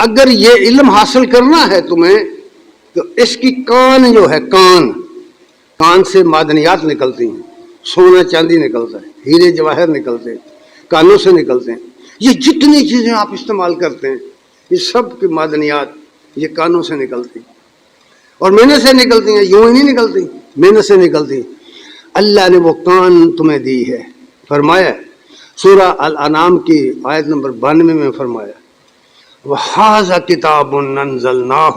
اگر یہ علم حاصل کرنا ہے تمہیں تو اس کی کان جو ہے، کان سے معدنیات نکلتی ہیں، سونا چاندی نکلتا ہے، ہیرے جواہر نکلتے ہیں، کانوں سے نکلتے ہیں. یہ جتنی چیزیں آپ استعمال کرتے ہیں یہ سب کی معدنیات یہ کانوں سے نکلتی ہیں، اور محنت سے نکلتی ہیں. یوں ہی نہیں نکلتی، محنت سے نکلتی. اللہ نے وہ کان تمہیں دی ہے. فرمایا سورہ الانعام کی آیت نمبر 92 میں فرمایا وَهَذَا كِتَابٌ أَنزَلْنَاهُ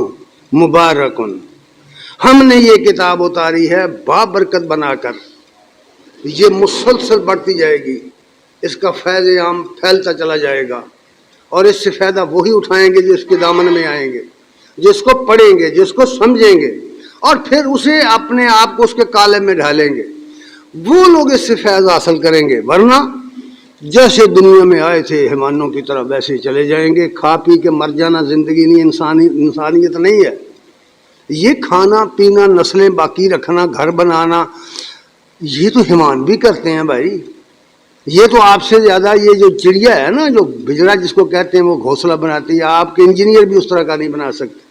مُبَارَكٌ، ہم نے یہ کتاب اتاری ہے بابرکت بنا کر، یہ مسلسل بڑھتی جائے گی، اس کا فیض عام پھیلتا چلا جائے گا، اور اس سے فائدہ وہی اٹھائیں گے جو اس کے دامن میں آئیں گے، جس کو پڑھیں گے، جس کو سمجھیں گے، اور پھر اسے اپنے آپ کو اس کے کالم میں ڈھالیں گے، وہ لوگ اس سے فیض حاصل کریں گے. ورنہ جیسے دنیا میں آئے تھے حیوانوں کی طرح ویسے ہی چلے جائیں گے. کھا پی کے مر جانا زندگی نہیں، انسانیت نہیں ہے. یہ کھانا پینا، نسلیں باقی رکھنا، گھر بنانا، یہ تو حیوان بھی کرتے ہیں بھائی. یہ تو آپ سے زیادہ یہ جو چڑیا ہے نا، جو بجرا جس کو کہتے ہیں، وہ گھونسلہ بناتی ہے. آپ کے انجینئر بھی اس طرح کا نہیں بنا سکتے.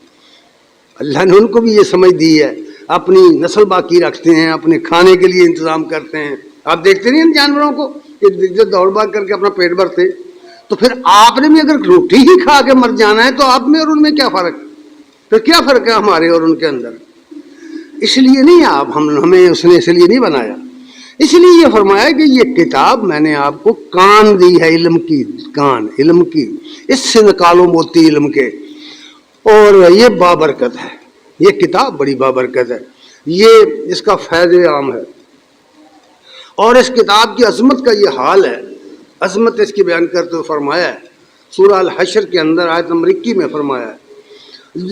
اللہ نے ان کو بھی یہ سمجھ دی ہے، اپنی نسل باقی رکھتے ہیں، اپنے کھانے کے لیے انتظام کرتے ہیں. آپ دیکھتے نہیں ان جانوروں کو کہ دوڑ بھاگ کر کے اپنا پیٹ بھرتے. تو پھر آپ نے بھی اگر روٹی ہی کھا کے مر جانا ہے تو آپ میں اور ان میں کیا فرق؟ پھر کیا فرق ہے ہمارے اور ان کے اندر؟ اس لیے نہیں، ہمیں اس نے اس لیے نہیں بنایا. اس لیے یہ فرمایا کہ یہ کتاب میں نے آپ کو کان دی ہے، علم کی کان، علم کی، اس سے نکالو موتی علم کے، اور یہ بابرکت ہے. یہ کتاب بڑی بابرکت ہے، یہ اس کا فیض عام ہے. اور اس کتاب کی عظمت کا یہ حال ہے، عظمت اس کی بیان کرتے ہوئے فرمایا ہے سورہ الحشر کے اندر آیت نمبر 21 میں فرمایا ہے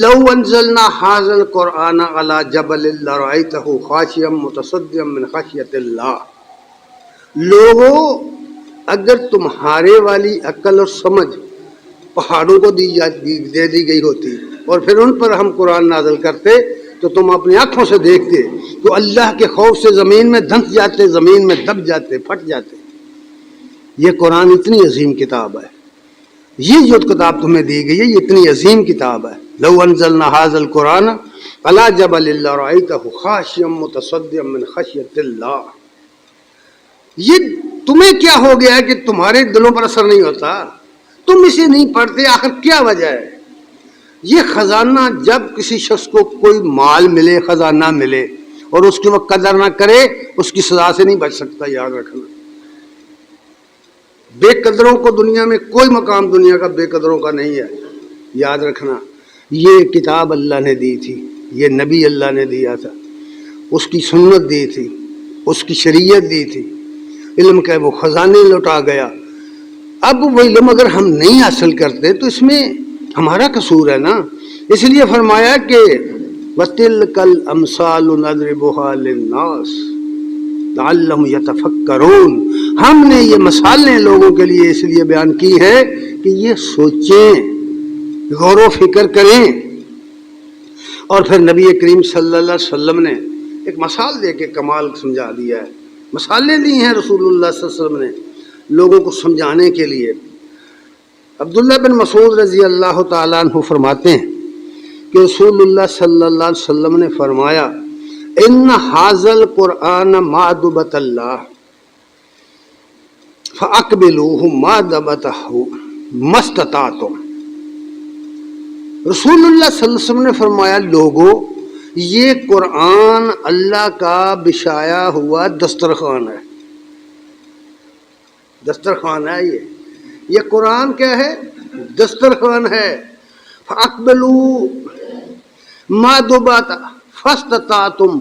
لو انزلنا هذا القرآن على جبل لرأيته خاشعا متصدعا من خشیۃ اللہ. لوگوں، اگر تمہارے والی عقل اور سمجھ پہاڑوں کو دے دی گئی ہوتی اور پھر ان پر ہم قرآن نازل کرتے تو تم اپنی آنکھوں سے دیکھتے تو اللہ کے خوف سے زمین میں دھنس جاتے، زمین میں دب جاتے، پھٹ جاتے. یہ قرآن اتنی عظیم کتاب ہے، یہ جو کتاب تمہیں دی گئی ہے یہ اتنی عظیم کتاب ہے. لو انزلنا هذا القرآن على جبل لرأيته خاشعا متصدعا من خشیۃ اللہ. یہ تمہیں کیا ہو گیا ہے کہ تمہارے دلوں پر اثر نہیں ہوتا؟ تم اسے نہیں پڑھتے، آخر کیا وجہ ہے؟ یہ خزانہ، جب کسی شخص کو کوئی مال ملے، خزانہ ملے، اور اس کی وہ قدر نہ کرے، اس کی سزا سے نہیں بچ سکتا. یاد رکھنا، بے قدروں کو دنیا میں کوئی مقام دنیا کا بے قدروں کا نہیں ہے. یاد رکھنا، یہ کتاب اللہ نے دی تھی، یہ نبی اللہ نے دیا تھا، اس کی سنت دی تھی، اس کی شریعت دی تھی. علم کا وہ خزانے لوٹا گیا. اب وہ علم اگر ہم نہیں حاصل کرتے تو اس میں ہمارا قصور ہے نا. اس لیے فرمایا کہ وَتِلْكَ الْأَمْثَالُ نَضْرِبُهَا لِلنَّاسِ لَعَلَّهُمْ يَتَفَكَّرُونَ. ہم نے یہ مثالیں لوگوں کے لیے اس لیے بیان کی ہے کہ یہ سوچیں، غور و فکر کریں. اور پھر نبی کریم صلی اللہ علیہ وسلم نے ایک مثال دے کے کمال سمجھا دیا ہے. مثالیں دی ہیں رسول اللہ صلی اللہ علیہ وسلم نے لوگوں کو سمجھانے کے لیے. عبداللہ بن مسعود رضی اللہ تعالیٰ عنہ فرماتے ہیں کہ رسول اللہ صلی اللہ علیہ وسلم نے فرمایا ان ھذا القرآن مأدبۃ اللہ فاقبلوہ مأدبتہ ما استطعتم. رسول اللہ صلی اللہ علیہ وسلم نے فرمایا لوگوں، یہ قرآن اللہ کا بچھایا ہوا دسترخوان ہے. دسترخوان ہے یہ قرآن کیا ہے؟ دسترخوان ہے. فاقبلوا مأدبۃ فاستطعتم،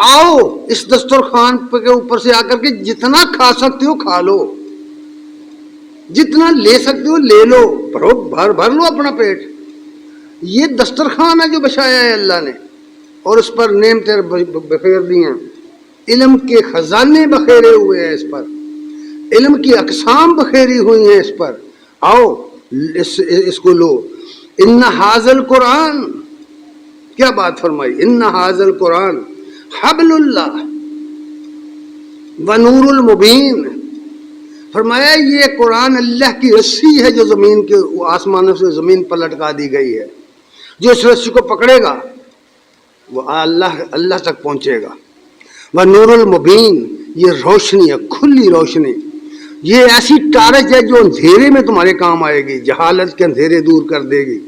آؤ اس دسترخوان کے اوپر سے آ کر کے جتنا کھا سکتے ہو کھا لو، جتنا لے سکتے ہو لے لو، بھر لو اپنا پیٹ. یہ دسترخوان ہے جو بچھایا ہے اللہ نے، اور اس پر نعمتیں بخیر دی ہیں. علم کے خزانے بخیرے ہوئے ہیں اس پر، علم کی اقسام بخیری ہوئی ہیں اس پر. آؤ اس کو لو. ان ھذا القرآن، کیا بات فرمائی، ان ھذا القرآن حبل اللہ ونور المبین فرمایا یہ قرآن اللہ کی رسی ہے جو زمین کے آسمانوں سے زمین پر لٹکا دی گئی ہے، جو اس رسی کو پکڑے گا وہ اللہ تک پہنچے گا۔ وہ نور المبین، یہ روشنی ہے، کھلی روشنی، یہ ایسی ٹارچ ہے جو اندھیرے میں تمہارے کام آئے گی، جہالت کے اندھیرے دور کر دے گی،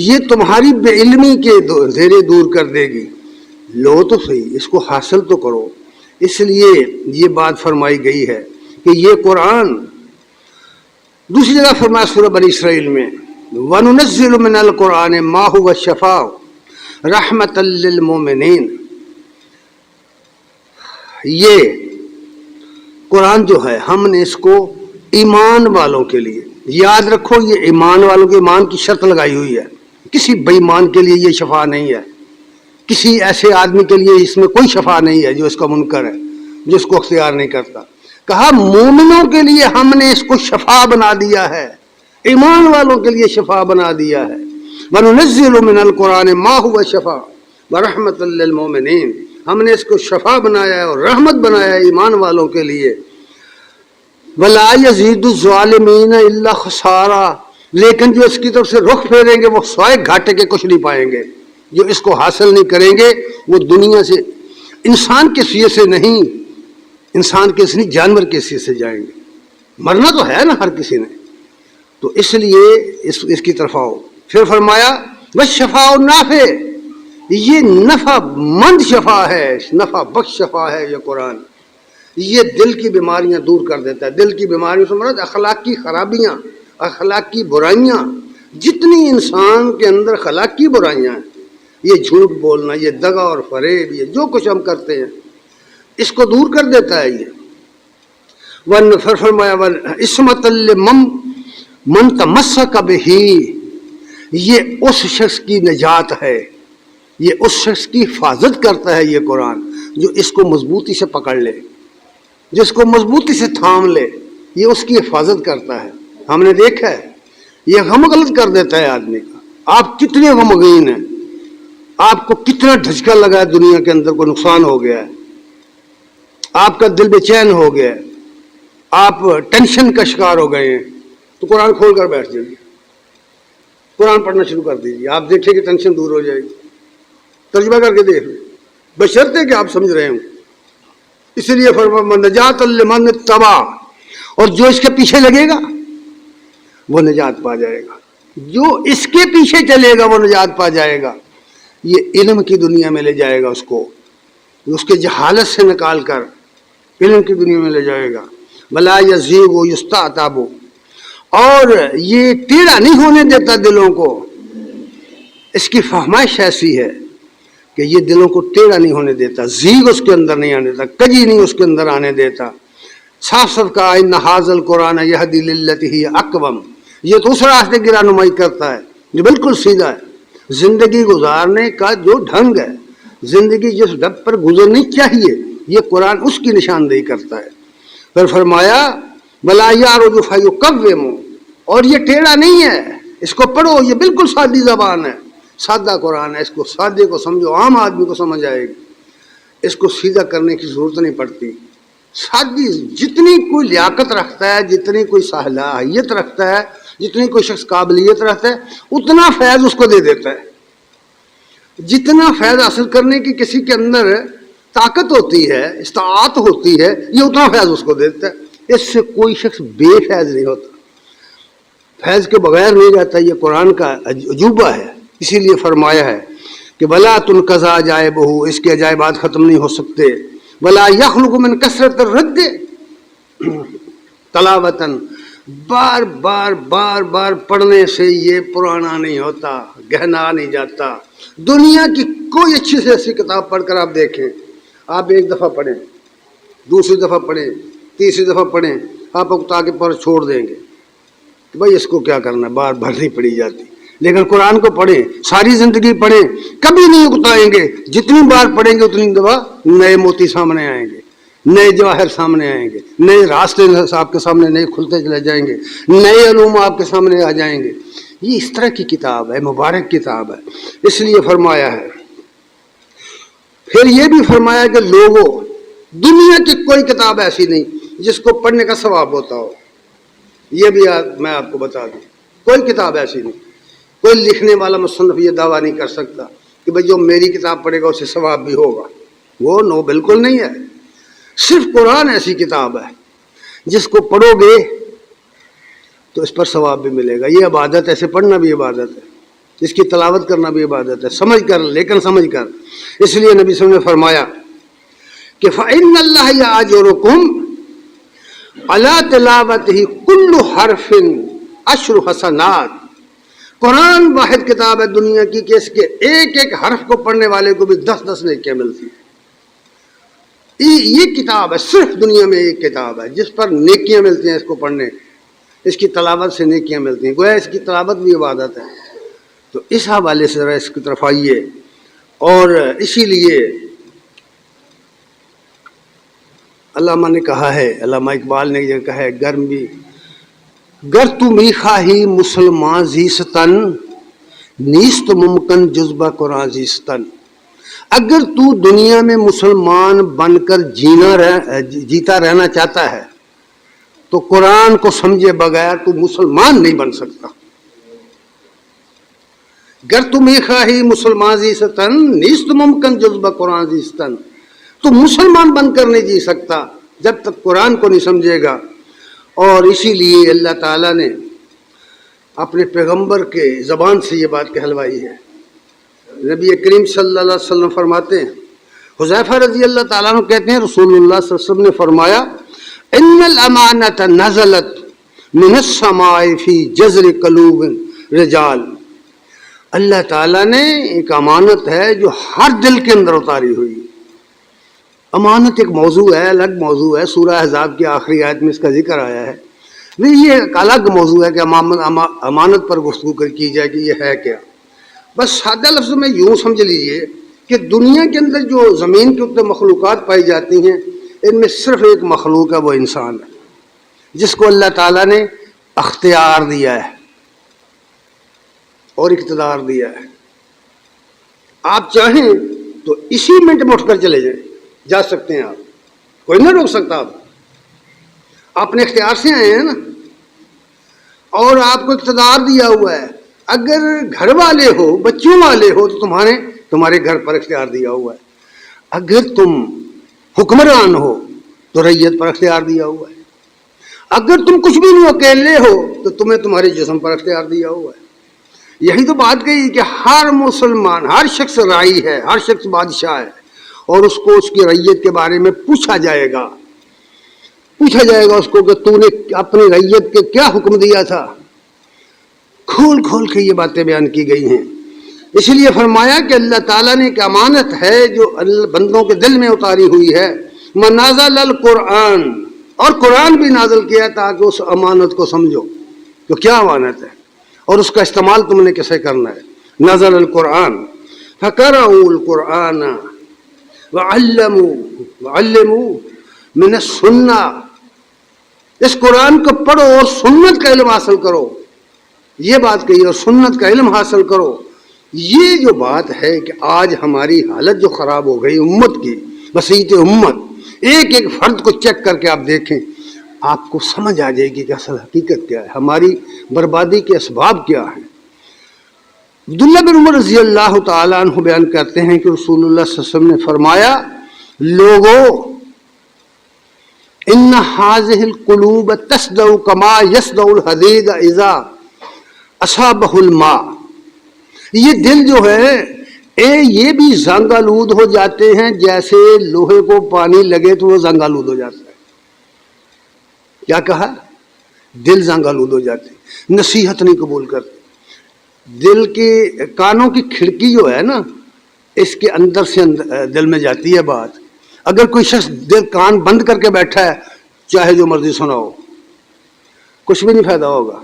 یہ تمہاری بے علمی کے اندھیرے دور کر دے گی۔ لو تو صحیح، اس کو حاصل تو کرو۔ اس لیے یہ بات فرمائی گئی ہے کہ یہ قرآن، دوسری جگہ فرمایا سورہ بنی اسرائیل میں وَنُنَزِّلُ مِنَ الْقُرْآنِ مَا هُوَ شِفَاءٌ رَحْمَةً لِّلْمُؤْمِنِينَ، یہ قرآن جو ہے ہم نے اس کو ایمان والوں کے لیے، یاد رکھو یہ ایمان والوں کے ایمان کی شرط لگائی ہوئی ہے، کسی بے ایمان کے لیے یہ شفا نہیں ہے، کسی ایسے آدمی کے لیے اس میں کوئی شفا نہیں ہے جو اس کا منکر ہے، جو اس کو اختیار نہیں کرتا۔ کہا مومنوں کے لیے ہم نے اس کو شفا بنا دیا ہے، ایمان والوں کے لیے شفا بنا دیا ہے۔ وَنُنَزِّلُ مِنَ الْقُرْآنِ مَا هُوَ شِفَاءٌ وَرَحْمَةً لِّلْمُؤْمِنِينَ، ہم نے اس کو شفا بنایا ہے اور رحمت بنایا ہے ایمان والوں کے لیے۔ وَلَا يَزِيدُ الظَّالِمِينَ إِلَّا خَسَارًا، لیکن جو اس کی طرف سے رخ پھیریں گے وہ سوائے گھاٹے کے کچھ نہیں پائیں گے، جو اس کو حاصل نہیں کریں گے وہ دنیا سے، انسان کے سیے سے نہیں، انسان کے سے نہیں جانور کے سیے سے جائیں گے۔ مرنا تو ہے نا ہر کسی نے، تو اس لیے اس کی طرف آؤ۔ پھر فرمایا وَالشَّفَاءُ النَّافِعُ، یہ نفع مند شفا ہے، نفع بخش شفا ہے یہ قرآن، یہ دل کی بیماریاں دور کر دیتا ہے۔ دل کی بیماریوں سے مراد اخلاقی خرابیاں، اخلاقی برائیاں، جتنی انسان کے اندر اخلاقی برائیاں ہیں، یہ جھوٹ بولنا، یہ دغا اور فریب، یہ جو کچھ ہم کرتے ہیں اس کو دور کر دیتا ہے یہ۔ پھر فرمایا عصمۃ لمن تمسک بہ، یہ اس شخص کی نجات ہے، یہ اس شخص کی حفاظت کرتا ہے یہ قرآن جو اس کو مضبوطی سے پکڑ لے، جس کو مضبوطی سے تھام لے، یہ اس کی حفاظت کرتا ہے۔ ہم نے دیکھا ہے یہ غم غلط کر دیتا ہے آدمی کا۔ آپ کتنے غمگین ہیں، آپ کو کتنا دھچکا لگا ہے، دنیا کے اندر کوئی نقصان ہو گیا ہے، آپ کا دل بے چین ہو گیا ہے، آپ ٹینشن کا شکار ہو گئے ہیں، تو قرآن کھول کر بیٹھ جائیے، قرآن پڑھنا شروع کر دیجیے، آپ دیکھیں کہ ٹینشن دور ہو جائے گی۔ ترجمہ کر کے دیکھ لیں، بشرطے کہ آپ سمجھ رہے ہوں۔ اس لیے فرمایا نجات لمن اتبع، اور جو اس کے پیچھے لگے گا وہ نجات پا جائے گا، جو اس کے پیچھے چلے گا وہ نجات پا جائے گا۔ یہ علم کی دنیا میں لے جائے گا اس کو، اس کے جہالت سے نکال کر علم کی دنیا میں لے جائے گا۔ وَلَا يَزِيغُ يُسْتَعْتَبُ، اور یہ ٹیڑھا نہیں ہونے دیتا دلوں کو۔ اس کی فہمائش ایسی ہے کہ یہ دلوں کو ٹیڑھا نہیں ہونے دیتا، زیغ اس کے اندر نہیں آنے دیتا، کجی نہیں اس کے اندر آنے دیتا۔ صاف صاف کہا ان ھذا القرآن یہدی للتی ہی اقوم، یہ تو اس راستے کی رہنمائی کرتا ہے جو بالکل سیدھا ہے، زندگی گزارنے کا جو ڈھنگ ہے، زندگی جس ڈب پر گزرنی چاہیے، یہ قرآن اس کی نشاندہی کرتا ہے۔ پھر فرمایا وَلَا يَعْرُجُ فَيُقَوِّمُ، اور یہ ٹیڑھا نہیں ہے، اس کو پڑھو، یہ بالکل سادی زبان ہے، سادہ قرآن ہے، اس کو سادے کو سمجھو، عام آدمی کو سمجھ آئے گی، اس کو سیدھا کرنے کی ضرورت نہیں پڑتی۔ سادی، جتنی کوئی لیاقت رکھتا ہے، جتنی کوئی صلاحیت رکھتا ہے، جتنی کوئی شخص قابلیت رکھتا ہے، اتنا فیض اس کو دے دیتا ہے۔ جتنا فیض حاصل کرنے کی کسی کے اندر طاقت ہوتی ہے، استطاعت ہوتی ہے، یہ اتنا فیض اس کو دیتا ہے۔ اس سے کوئی شخص بے فیض نہیں ہوتا، فیض کے بغیر نہیں رہتا۔ یہ قرآن کا عجوبہ ہے، اسی لیے فرمایا ہے کہ وَلَا تُنْقَضَ عَجَائِبُهُ، اس کے عجائبات ختم نہیں ہو سکتے۔ وَلَا يَخْلُقُ مِنْ كَثْرَةِ الرَّدِّ تلاوتاً، بار بار بار بار پڑھنے سے یہ پرانا نہیں ہوتا، گہنا نہیں جاتا۔ دنیا کی کوئی اچھی سے ایسی کتاب پڑھ کر آپ دیکھیں، آپ ایک دفعہ پڑھیں، دوسری دفعہ پڑھیں، تیسری دفعہ پڑھیں، آپ اکتا کے پر چھوڑ دیں گے کہ بھائی اس کو کیا کرنا ہے، بار بار نہیں پڑھی جاتی۔ لیکن قرآن کو پڑھیں، ساری زندگی پڑھیں، کبھی نہیں اکتائیں گے، جتنی بار پڑھیں گے اتنی دفعہ نئے موتی سامنے آئیں گے، نئے جواہر سامنے آئیں گے، نئے راستے آپ کے سامنے نئے کھلتے چلے جائیں گے، نئے علوم آپ کے سامنے آ جائیں گے۔ یہ اس طرح کی کتاب ہے، مبارک کتاب ہے، اس لیے فرمایا ہے۔ پھر یہ بھی فرمایا کہ لوگوں، دنیا کی کوئی کتاب ایسی نہیں جس کو پڑھنے کا ثواب ہوتا ہو. یہ بھی میں آپ کو بتا دوں، کوئی کتاب ایسی نہیں، کوئی لکھنے والا مصنف یہ دعویٰ نہیں کر سکتا کہ بھئی جو میری کتاب پڑھے گا اسے ثواب بھی ہوگا. وہ نو، بالکل نہیں ہے. صرف قرآن ایسی کتاب ہے جس کو پڑھو گے تو اس پر ثواب بھی ملے گا. یہ عبادت ہے، اسے پڑھنا بھی عبادت ہے، اس کی تلاوت کرنا بھی عبادت ہے، سمجھ کر، لیکن سمجھ کر. اس لیے نبی صلی اللہ علیہ وسلم نے فرمایا کہ فَإِنَّ اللَّهَ يَأْجُرُكُمْ عَلَىٰ تِلَاوَتِهِ كُلُّ حَرْفٍ 10 حسنات. قرآن واحد کتاب ہے دنیا کی کہ اس کے ایک ایک حرف کو پڑھنے والے کو بھی 10 نیکیاں ملتی ہیں. یہ کتاب ہے، صرف دنیا میں ایک کتاب ہے جس پر نیکیاں ملتی ہیں. اس کو پڑھنے، اس کی تلاوت سے نیکیاں ملتی ہیں. گویا اس کی تلاوت بھی عبادت ہے. تو اس حوالے سے ذرا اس کی طرف آئیے. اور اسی لیے علامہ نے کہا ہے، علامہ اقبال نے یہ کہا ہے، گرم بھی گر تو میخواہی مسلمان زیستن نیست ممکن جذبہ قرآن زیستن. اگر تو دنیا میں مسلمان بن کر جیتا رہنا چاہتا ہے تو قرآن کو سمجھے بغیر تو مسلمان نہیں بن سکتا. گر تو میخواہی مسلمان زیستن نیست ممکن جذبہ قرآن زیستن. تو مسلمان بن کر نہیں جی سکتا جب تک قرآن کو نہیں سمجھے گا. اور اسی لیے اللہ تعالیٰ نے اپنے پیغمبر کے زبان سے یہ بات کہلوائی ہے. نبی کریم صلی اللہ علیہ وسلم فرماتے ہیں، حذیفہ رضی اللہ تعالیٰ عنہ کہتے ہیں رسول اللہ صلی اللہ علیہ وسلم نے فرمایا ان الامانۃ نزلت من السماء فی جذر قلوب رجال. اللہ تعالیٰ نے ایک امانت ہے جو ہر دل کے اندر اتاری ہوئی. امانت ایک موضوع ہے، الگ موضوع ہے. سورہ احزاب کی آخری آیت میں اس کا ذکر آیا ہے. یہ ایک الگ موضوع ہے کہ امانت پر گفتگو کی جائے کہ یہ ہے کیا. بس سادہ لفظ میں یوں سمجھ لیجئے کہ دنیا کے اندر جو زمین کے اوپر مخلوقات پائی جاتی ہیں ان میں صرف ایک مخلوق ہے، وہ انسان ہے جس کو اللہ تعالیٰ نے اختیار دیا ہے اور اقتدار دیا ہے. آپ چاہیں تو اسی منٹ میں اٹھ کر چلے جائیں، جا سکتے ہیں. آپ کوئی نہ روک سکتا. آپ اپنے اختیار سے آئے ہیں نا، اور آپ کو اقتدار دیا ہوا ہے. اگر گھر والے ہو، بچوں والے ہو تو تمہارے گھر پر اختیار دیا ہوا ہے. اگر تم حکمران ہو تو ریت پر اختیار دیا ہوا ہے. اگر تم کچھ بھی نہیں اکیلے ہو تو تمہیں تمہارے جسم پر اختیار دیا ہوا ہے. یہی تو بات کہی کہ ہر مسلمان، ہر شخص رائی ہے، ہر شخص بادشاہ ہے، اور اس کو اس کی ریت کے بارے میں پوچھا جائے گا اس کو کہ تو نے اپنی ریت کے کیا حکم دیا تھا. کھول کھول کے یہ باتیں بیان کی گئی ہیں. اس لیے فرمایا کہ اللہ تعالیٰ نے ایک امانت ہے جو بندوں کے دل میں اتاری ہوئی ہے. منازل القرآن، اور قرآن بھی نازل کیا تاکہ اس امانت کو سمجھو تو کیا امانت ہے اور اس کا استعمال تم نے کیسے کرنا ہے. نزل القرآن فقرؤوا القرآن وعلموا من السنہ. اس قرآن کو پڑھو اور سنت کا علم حاصل کرو. یہ بات کہی، اور سنت کا علم حاصل کرو. یہ جو بات ہے کہ آج ہماری حالت جو خراب ہو گئی امت کی، بسیط امت، ایک ایک فرد کو چیک کر کے آپ دیکھیں، آپ کو سمجھ آ جائے گی کہ اصل حقیقت کیا ہے، ہماری بربادی کے اسباب کیا ہیں. عبداللہ بن عمر رضی اللہ تعالیٰ عنہ بیان کرتے ہیں کہ رسول اللہ صلی اللہ علیہ وسلم نے فرمایا، لوگو ان هذه القلوب تصدع كما يصدع الحديد اذا اصابه الماء. یہ دل جو ہے یہ بھی زنگ آلود ہو جاتے ہیں جیسے لوہے کو پانی لگے تو وہ زنگ آلود ہو جاتا ہے. کیا کہا؟ دل زنگ آلود ہو جاتے ہیں، نصیحت نہیں قبول کرتے. دل کے کانوں کی کھڑکی جو ہے نا، اس کے اندر سے دل میں جاتی ہے بات. اگر کوئی شخص دل کان بند کر کے بیٹھا ہے، چاہے جو مرضی سناؤ، کچھ بھی نہیں فائدہ ہوگا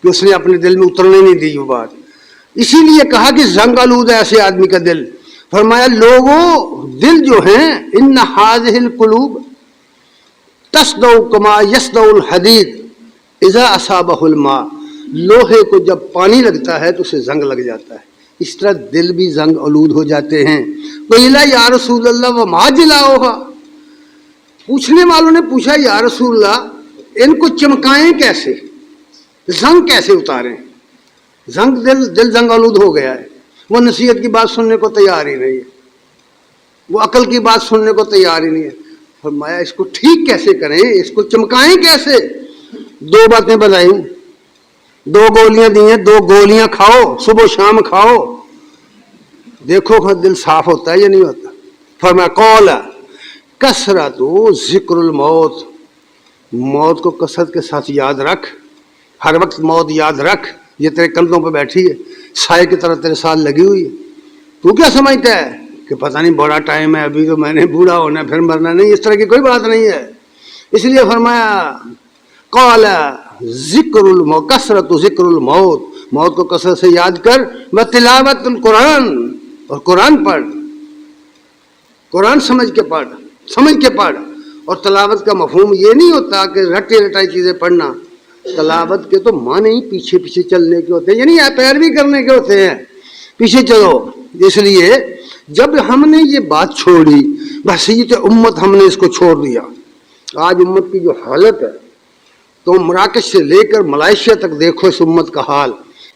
کہ اس نے اپنے دل میں اترنے نہیں دی وہ بات. اسی لیے کہا کہ زنگ آلود ہے ایسے آدمی کا دل. فرمایا لوگوں دل جو ہیں ان هذه القلوب تصدع كما يصدع الحديد اذا اصابه الماء. لوہے کو جب پانی لگتا ہے تو اسے زنگ لگ جاتا ہے، اس طرح دل بھی زنگ آلود ہو جاتے ہیں. قیل یا رسول اللہ وما جلاؤھا، پوچھنے والوں نے پوچھا یا رسول اللہ ان کو چمکائیں کیسے, زنگ کیسے اتاریں؟ زنگ دل زنگ آلود ہو گیا ہے, وہ نصیحت کی بات سننے کو تیار ہی نہیں ہے, وہ عقل کی بات سننے کو تیار ہی نہیں ہے. فرمایا اس کو ٹھیک کیسے کریں, اس کو چمکائیں کیسے؟ 2 باتیں بتائیں, 2 گولیاں دی ہیں, 2 گولیاں کھاؤ, صبح شام کھاؤ, دیکھو دل صاف ہوتا ہے یا نہیں ہوتا. فرمایا قول کثرت ذکر الموت, موت کو کثرت کے ساتھ یاد رکھ, ہر وقت موت یاد رکھ, یہ تیرے کندھوں پہ بیٹھی ہے, سائے کی طرح تیرے ساتھ لگی ہوئی ہے. تو کیا سمجھتا ہے کہ پتہ نہیں بڑا ٹائم ہے, ابھی تو میں نے بوڑھا ہونا ہے پھر مرنا نہیں, اس طرح کی کوئی بات نہیں ہے. اس لیے فرمایا قال ذکر الموت کثرت ذکر الموت, موت کو کثرت سے یاد کر, و تلاوت القرآن, اور قرآن پڑھ, قرآن سمجھ کے پڑھ. اور تلاوت کا مفہوم یہ نہیں ہوتا کہ رٹے رٹائی چیزیں پڑھنا, تلاوت کے تو معنی ہی پیچھے پیچھے چلنے کے ہوتے ہیں, یعنی پیروی کرنے کے ہوتے ہیں, پیچھے چلو. اس لیے جب ہم نے یہ بات چھوڑی, بحثیت امت ہم نے اس کو چھوڑ دیا. آج امت کی جو حالت ہے, تو مراکش سے لے کر ملائیشیا تک دیکھو اس امت کا حال,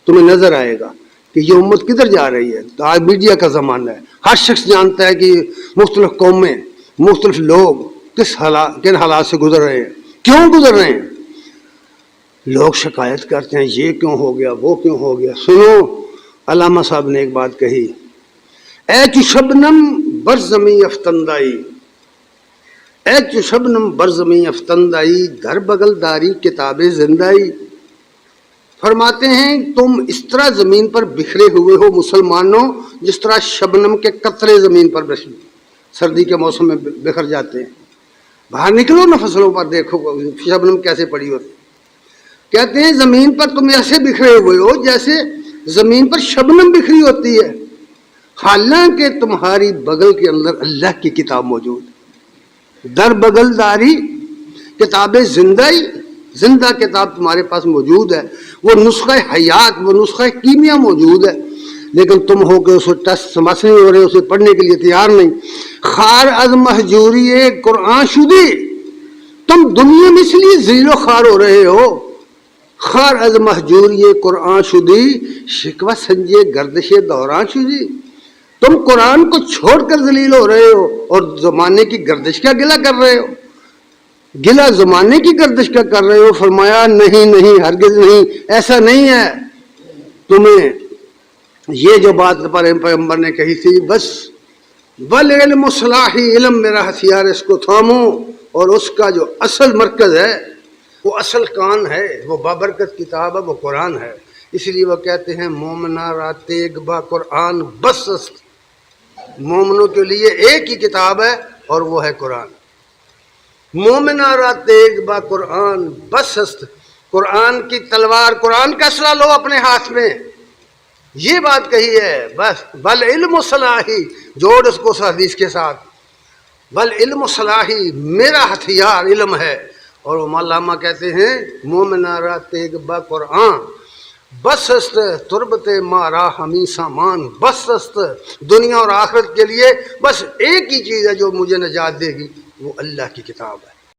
تمہیں نظر آئے گا کہ یہ امت کدھر جا رہی ہے. تو آج میڈیا کا زمانہ ہے, ہر شخص جانتا ہے کہ مختلف قومیں, مختلف لوگ کن حالات سے گزر رہے ہیں, کیوں گزر رہے ہیں. لوگ شکایت کرتے ہیں یہ کیوں ہو گیا, وہ کیوں ہو گیا. سنو, علامہ صاحب نے ایک بات کہی, اے چو شبنم برزمی افطندائی, اے چو شبنم برزمی افطندائی, گھر بغل داری کتاب زندائی. فرماتے ہیں تم اس طرح زمین پر بکھرے ہوئے ہو مسلمانوں جس طرح شبنم کے قطرے زمین پر سردی کے موسم میں بکھر جاتے ہیں. باہر نکلو نا فصلوں پر, دیکھو شبنم کیسے پڑی ہوتی. کہتے ہیں زمین پر تم ایسے بکھرے ہوئے ہو جیسے زمین پر شبنم بکھری ہوتی ہے, حالانکہ تمہاری بغل کے اندر اللہ کی کتاب موجود ہے. در بغل داری کتاب زندائی, زندہ کتاب تمہارے پاس موجود ہے, وہ نسخہ حیات, وہ نسخہ کیمیا موجود ہے, لیکن تم ہو کہ اسے ٹس سمجھ نہیں ہو رہے, اسے پڑھنے کے لیے تیار نہیں. خار از محجوری قرآن شدی, تم دنیا میں اس لیے ذلیل و خوار ہو رہے ہو. خار از محجوری قرآن شدی شکوہ سنجے گردش دوران شدی, تم قرآن کو چھوڑ کر ذلیل ہو رہے ہو اور زمانے کی گردش کا گلہ کر رہے ہو. گلہ زمانے کی گردش کا کر رہے ہو. فرمایا نہیں, ہرگز نہیں, ایسا نہیں ہے. تمہیں یہ جو بات پر پیغمبر نے کہی تھی, بس والعلم صلاحی, علم میرا ہتھیار, اس کو تھامو, اور اس کا جو اصل مرکز ہے, وہ اصل کان ہے, وہ بابرکت کتاب ہے, وہ قرآن ہے. اس لیے وہ کہتے ہیں مومنہ را تیگ با قرآن بس است, مومنوں کے لیے ایک ہی کتاب ہے اور وہ ہے قرآن. مومنہ را تیگ با قرآن بس است, قرآن کی تلوار, قرآن کا اسلحہ لو اپنے ہاتھ میں, یہ بات کہی ہے. بس بل علم صلاحی, جوڑ اس کو حدیث کے ساتھ, بل علم صلاحی, میرا ہتھیار علم ہے. اور وہ علامہ کہتے ہیں مومنہ را تیگ با قرآن بس است, تربت مارا ہمیں سامان بس است, دنیا اور آخرت کے لیے بس ایک ہی چیز ہے جو مجھے نجات دے گی, وہ اللہ کی کتاب ہے.